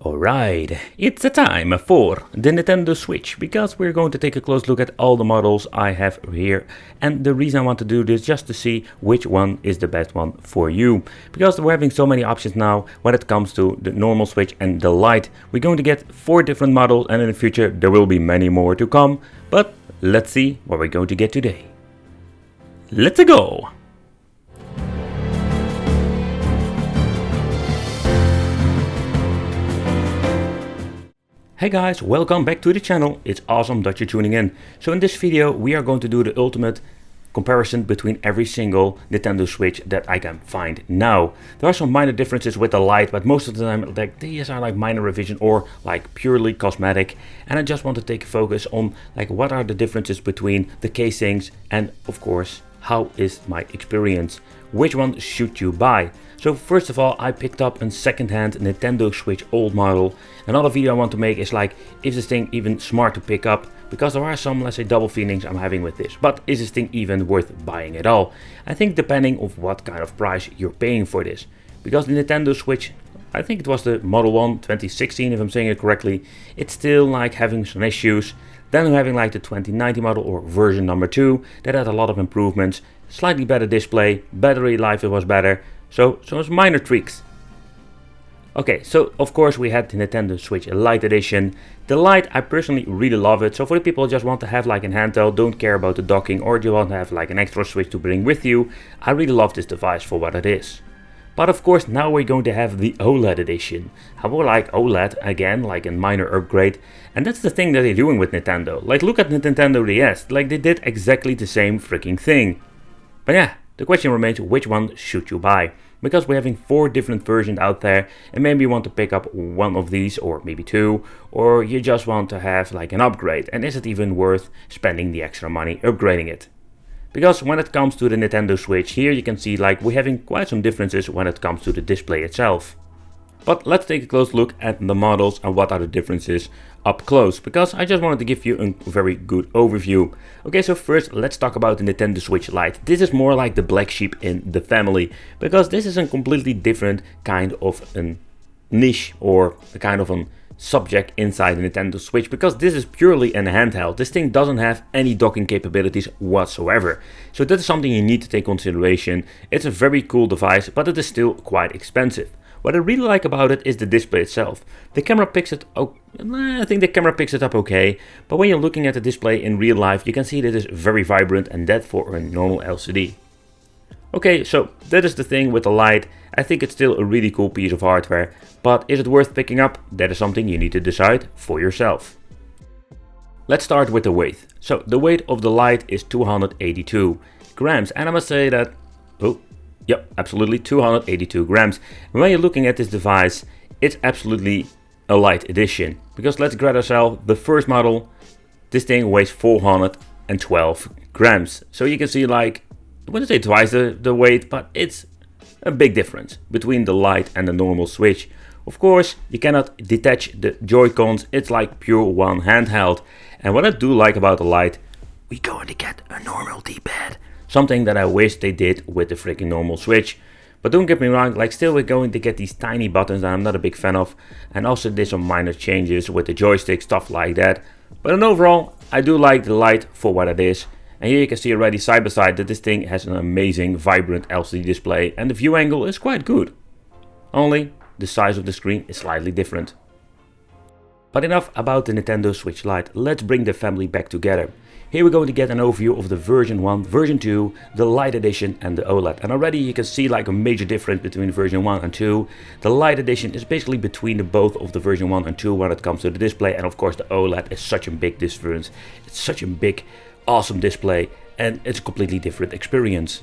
Alright, it's a time for the Nintendo Switch, because we're going to take a close look at all the models I have here, and the reason I want to do this just to see which one is the best one for you, because we're having so many options now when it comes to the normal Switch and the Lite. We're going to get 4 different models, and in the future there will be many more to come, but let's see what we're going to get today. Let's go! Hey guys, welcome back to the channel. It's awesome that you're tuning in. So in this video we are going to do the ultimate comparison between every single Nintendo Switch that I can find now. There are some minor differences with the Lite, but most of the time these are like minor revision or like purely cosmetic, and I just want to take a focus on like what are the differences between the casings, and of course how is my experience, which one should you buy. So first of all, I picked up a second-hand Nintendo Switch old model. Another video I want to make is like, is this thing even smart to pick up? Because there are some, let's say, double feelings I'm having with this. But is this thing even worth buying at all? I think depending on what kind of price you're paying for this. Because the Nintendo Switch, I think it was the Model 1 2016 if I'm saying it correctly, it's still like having some issues. Then I'm having like the 2019 model or version number 2 that had a lot of improvements, slightly better display, battery life it was better. So some minor tweaks. Okay, so of course we had the Nintendo Switch Lite edition. The Lite, I personally really love it. So for the people who just want to have like a handheld, don't care about the docking, or you want to have like an extra Switch to bring with you, I really love this device for what it is. But of course now we're going to have the Oled edition. I would like Oled again, like a minor upgrade. And that's the thing that they're doing with Nintendo. Like look at the Nintendo DS, like they did exactly the same freaking thing. But yeah, the question remains, which one should you buy? Because we're having 4 different versions out there, and maybe you want to pick up one of these, or maybe 2, or you just want to have like an upgrade, and is it even worth spending the extra money upgrading it? Because when it comes to the Nintendo Switch, here you can see like we're having quite some differences when it comes to the display itself. But let's take a close look at the models and what are the differences up close, because I just wanted to give you a very good overview. Okay, so first let's talk about the Nintendo Switch Lite. This is more like the black sheep in the family, because this is a completely different kind of a niche or a kind of a subject inside the Nintendo Switch, because this is purely a handheld. This thing doesn't have any docking capabilities whatsoever. So that is something you need to take consideration. It's a very cool device, but it is still quite expensive. What I really like about it is the display itself. The camera picks it up, I think the camera picks it up okay, but when you're looking at the display in real life, you can see that it is very vibrant, and that for a normal LCD. Okay, so that is the thing with the Lite. I think it's still a really cool piece of hardware, but is it worth picking up? That is something you need to decide for yourself. Let's start with the weight. So the weight of the Lite is 282 grams, and I must say that, yep, absolutely 282 grams. When you're looking at this device, it's absolutely a light edition. Because let's grab ourselves the first model. This thing weighs 412 grams. So you can see like, I wouldn't say twice the weight, but it's a big difference between the Lite and the normal Switch. Of course, you cannot detach the Joy-Cons. It's like pure one handheld. And what I do like about the Lite, we're going to get a normal D-pad. Something that I wish they did with the freaking normal Switch. But don't get me wrong, like still we're going to get these tiny buttons that I'm not a big fan of. And also there's some minor changes with the joystick, stuff like that. But in overall, I do like the Lite for what it is. And here you can see already side by side that this thing has an amazing vibrant LCD display. And the view angle is quite good. Only the size of the screen is slightly different. But enough about the Nintendo Switch Lite, let's bring the family back together. Here we're going to get an overview of the version 1, version 2, the Lite edition and the Oled. And already you can see like a major difference between version 1 and 2. The Lite edition is basically between the both of the version 1 and 2 when it comes to the display. And of course the Oled is such a big difference. It's such a big, awesome display, and it's a completely different experience.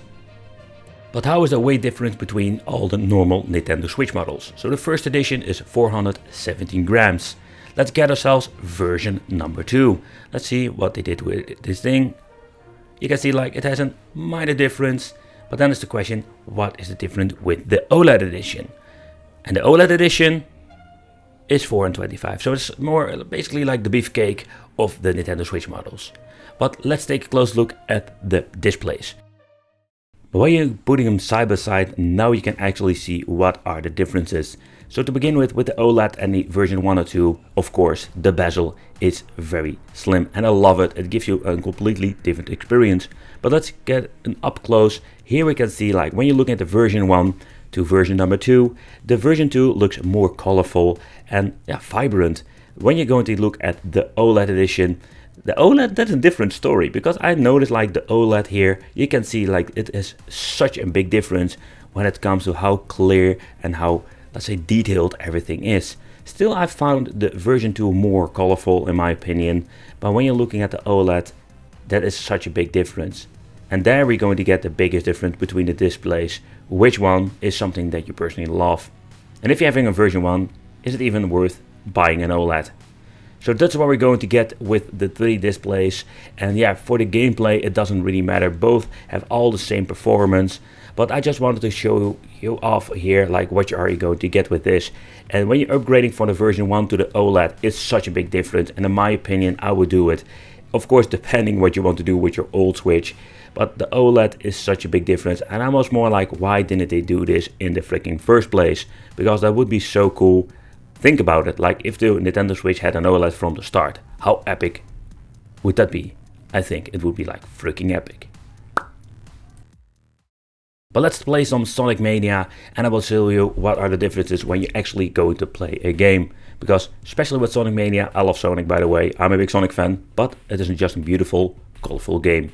But how is the weight difference between all the normal Nintendo Switch models? So the first edition is 417 grams. Let's get ourselves version number 2. Let's see what they did with this thing. You can see like it has a minor difference, but then it's the question, what is the difference with the Oled edition? And the Oled edition is 425, so it's more basically like the beefcake of the Nintendo Switch models. But let's take a close look at the displays. But when you're putting them side by side, now you can actually see what are the differences. So to begin with the OLED and the version 1 or 2, of course, the bezel is very slim and I love it. It gives you a completely different experience. But let's get an up close. Here we can see, like when you're looking at the version 1 to version number 2, the version 2 looks more colorful and vibrant. When you're going to look at the OLED edition, the OLED, that's a different story, because I noticed like the OLED here, you can see like it is such a big difference when it comes to how clear and how, let's say, detailed everything is. Still, I found the version 2 more colorful in my opinion, but when you're looking at the OLED, that is such a big difference. And there we're going to get the biggest difference between the displays. Which one is something that you personally love? And if you're having a version 1, is it even worth buying an OLED? So that's what we're going to get with the 3 displays. And yeah, for the gameplay it doesn't really matter, both have all the same performance. But I just wanted to show you off here like what you are going to get with this. And when you're upgrading from the version 1 to the OLED, it's such a big difference, and in my opinion I would do it. Of course, depending what you want to do with your old Switch. But the OLED is such a big difference, and I was more like, why didn't they do this in the freaking first place? Because that would be so cool. Think about it, like if the Nintendo Switch had an OLED from the start, how epic would that be? I think it would be like freaking epic. But let's play some Sonic Mania, and I will show you what are the differences when you actually go to play a game. Because especially with Sonic Mania, I love Sonic by the way, I'm a big Sonic fan, but it isn't just a beautiful, colorful game.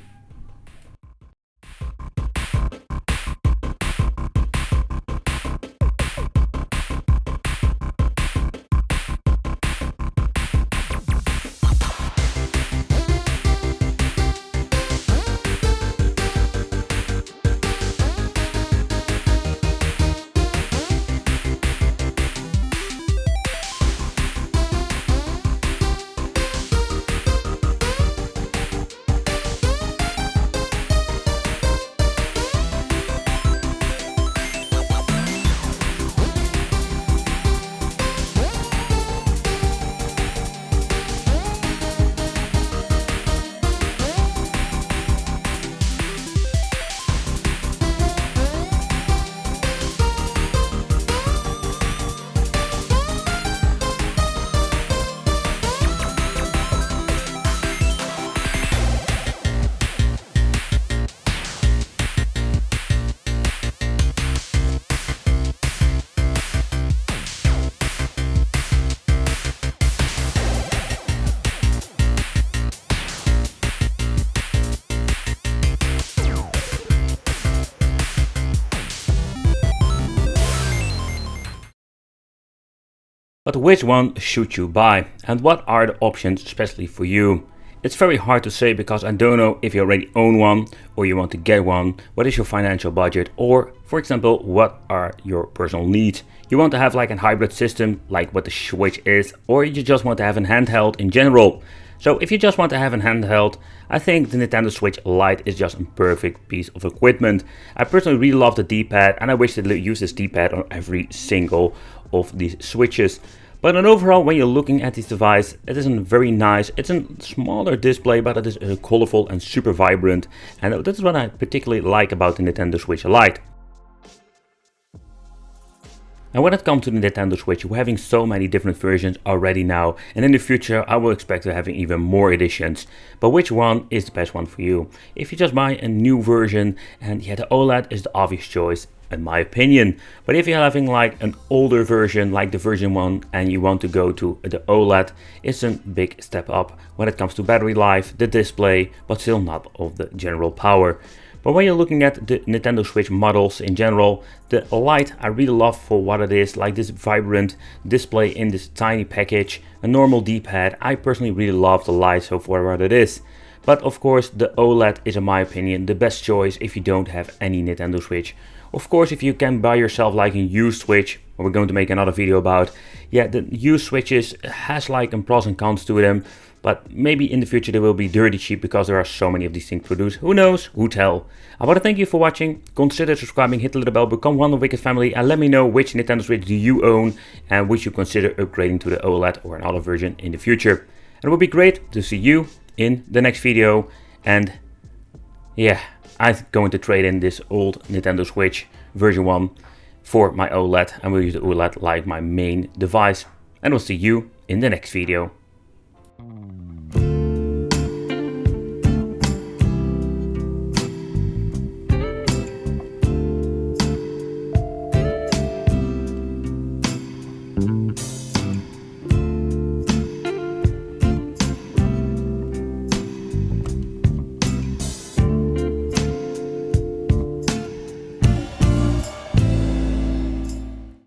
But which one should you buy, and what are the options especially for you? It's very hard to say because I don't know if you already own one or you want to get one, what is your financial budget, or for example what are your personal needs. You want to have like a hybrid system like what the Switch is, or you just want to have a handheld in general. So if you just want to have a handheld, I think the Nintendo Switch Lite is just a perfect piece of equipment. I personally really love the D-pad, and I wish to use this D-pad on every single of these Switches. But overall, when you're looking at this device, it is very nice. It's a smaller display, but it is colorful and super vibrant. And that's what I particularly like about the Nintendo Switch Lite. And when it comes to the Nintendo Switch, we're having so many different versions already now, and in the future I will expect to having even more editions. But which one is the best one for you? If you just buy a new version, and yeah, the OLED is the obvious choice in my opinion. But if you're having like an older version, like the version 1, and you want to go to the OLED, it's a big step up when it comes to battery life, the display, but still not of the general power. But when you're looking at the Nintendo Switch models in general, the Lite I really love for what it is, like this vibrant display in this tiny package, a normal D-pad. I personally really love the Lite so for what it is. But of course the OLED is in my opinion the best choice if you don't have any Nintendo Switch. Of course, if you can buy yourself like a used Switch, what we're going to make another video about, yeah, the used Switches has like a pros and cons to them. But maybe in the future they will be dirty cheap because there are so many of these things produced. Who knows? Who tell? I want to thank you for watching. Consider subscribing, hit the little bell, become one of the Wicked family, and let me know which Nintendo Switch do you own and which you consider upgrading to the OLED or another version in the future. And it would be great to see you in the next video. And yeah, I'm going to trade in this old Nintendo Switch version 1 for my OLED, and we'll use the OLED like my main device. And we'll see you in the next video.